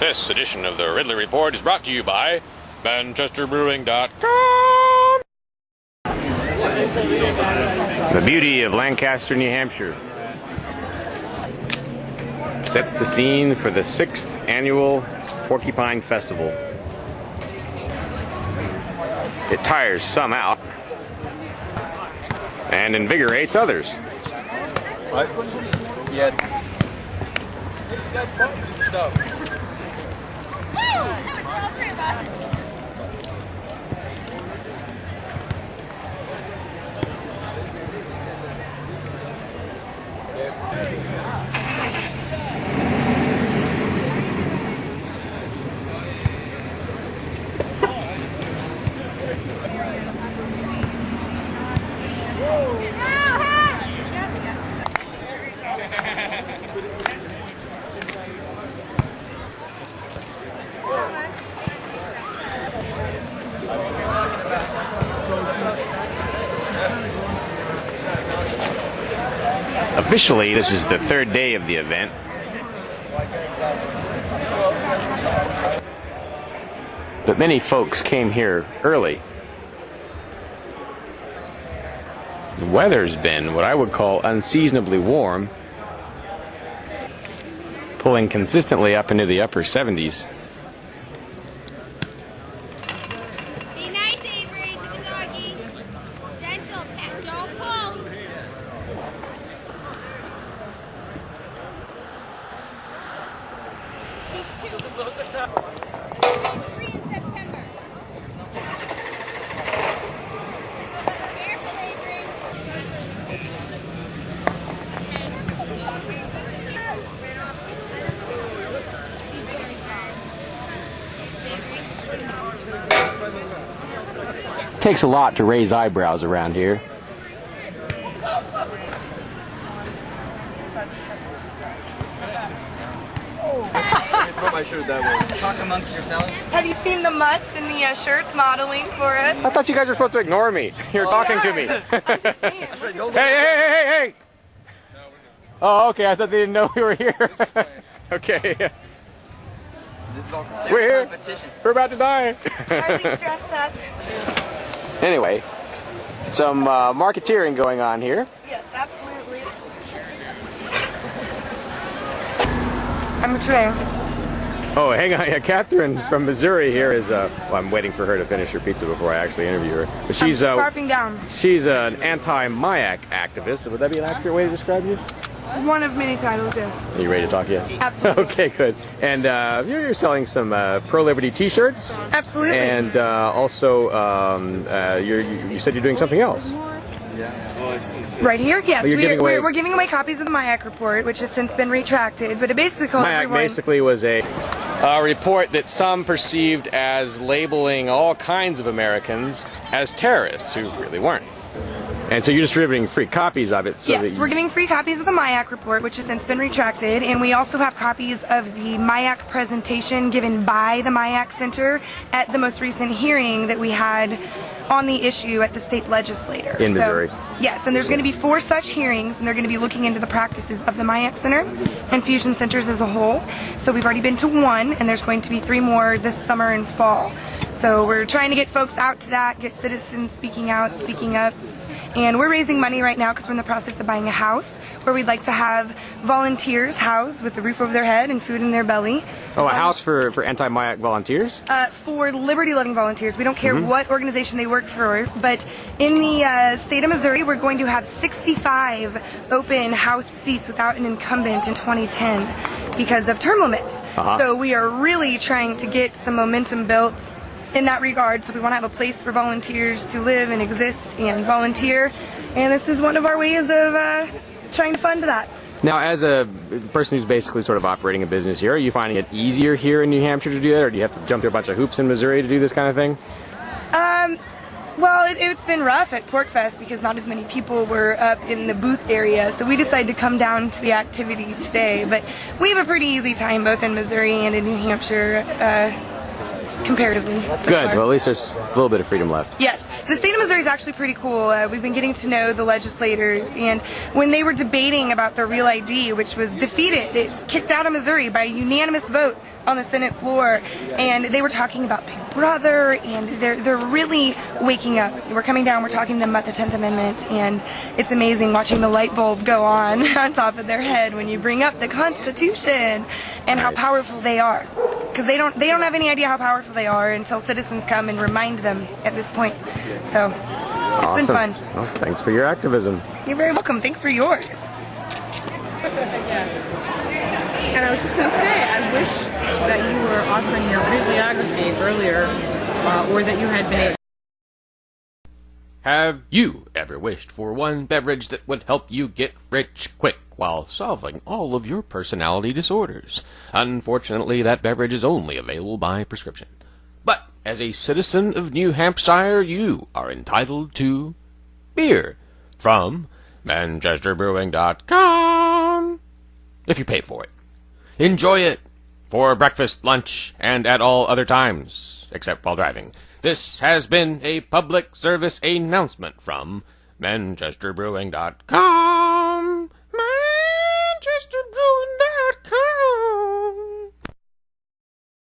This edition of the Ridley Report is brought to you by ManchesterBrewing.com. The beauty of Lancaster, New Hampshire sets the scene for the 6th annual Porcupine Festival. It tires some out and invigorates others. What? Yeah. Officially, this is the 3rd day of the event. But many folks came here early. The weather's been what I would call unseasonably warm, pulling consistently up into the upper 70s. Be nice, Avery, to the doggy. Gentle, pet, don't pull. Takes a lot to raise eyebrows around here. Put my shirt that way. Talk amongst yourselves. Have you seen the mutts in the shirts modeling for us? I thought you guys were supposed to ignore me. You're talking to me. I'm just saying. Hey! Oh, okay. I thought they didn't know we were here. Okay. This is all We're here. competition. We're about to die. Are you stressed up? Anyway, some marketeering going on here. Yes, absolutely. I'm a train. Oh, hang on. Yeah, Catherine from Missouri here is. Well, I'm waiting for her to finish her pizza before I actually interview her. But she's I'm scarfing down. She's an anti-miac activist. Would that be an accurate way to describe you? One of many titles, yes. Are you ready to talk yet? Absolutely. Okay, good. And you're selling some pro-liberty T-shirts. Absolutely. And also, you said you're doing something else. Right here, yes. Oh, We're giving away copies of the miac report, which has since been retracted, but it basically calls miac everyone... basically was a report that some perceived as labeling all kinds of Americans as terrorists who really weren't. And so you're distributing free copies of it. So yes, we're giving free copies of the miac report, which has since been retracted, and we also have copies of the miac presentation given by the miac Center at the most recent hearing that we had on the issue at the state legislature. In Missouri. Yes, and there's going to be 4 such hearings, and they're going to be looking into the practices of the miac Center and fusion centers as a whole. So we've already been to 1, and there's going to be 3 more this summer and fall. So we're trying to get folks out to that, get citizens speaking out, speaking up. And we're raising money right now because we're in the process of buying a house where we'd like to have volunteers housed with a roof over their head and food in their belly. Oh, a house for anti-miac volunteers? For liberty-loving volunteers. We don't care what organization they work for, but in the state of Missouri, we're going to have 65 open house seats without an incumbent in 2010 because of term limits. So we are really trying to get some momentum built in that regard, so we want to have a place for volunteers to live and exist and volunteer, and this is one of our ways of trying to fund that. Now, as a person who's basically sort of operating a business here, are you finding it easier here in New Hampshire to do that, or do you have to jump through a bunch of hoops in Missouri to do this kind of thing? Well, it's been rough at PorcFest because not as many people were up in the booth area, so we decided to come down to the activity today, but we have a pretty easy time both in Missouri and in New Hampshire. Comparatively. Good. Well, at least there's a little bit of freedom left. Yes. The state of Missouri is actually pretty cool. We've been getting to know the legislators, and when they were debating about the Real ID, which was defeated, it's kicked out of Missouri by a unanimous vote on the Senate floor, and they were talking about Big Brother, and they're really waking up. We're coming down, we're talking to them about the 10th Amendment, and it's amazing watching the light bulb go on top of their head when you bring up the Constitution and how powerful they are. Because they don't have any idea how powerful they are until citizens come and remind them at this point. So it's been fun. Well, thanks for your activism. You're very welcome. Thanks for yours. And I was just going to say, I wish that you were offering your bibliography earlier, or that you had been able. Have you ever wished for one beverage that would help you get rich quick while solving all of your personality disorders? Unfortunately, that beverage is only available by prescription. But as a citizen of New Hampshire, you are entitled to beer from ManchesterBrewing.com if you pay for it. Enjoy it for breakfast, lunch, and at all other times, except while driving. This has been a public service announcement from ManchesterBrewing.com.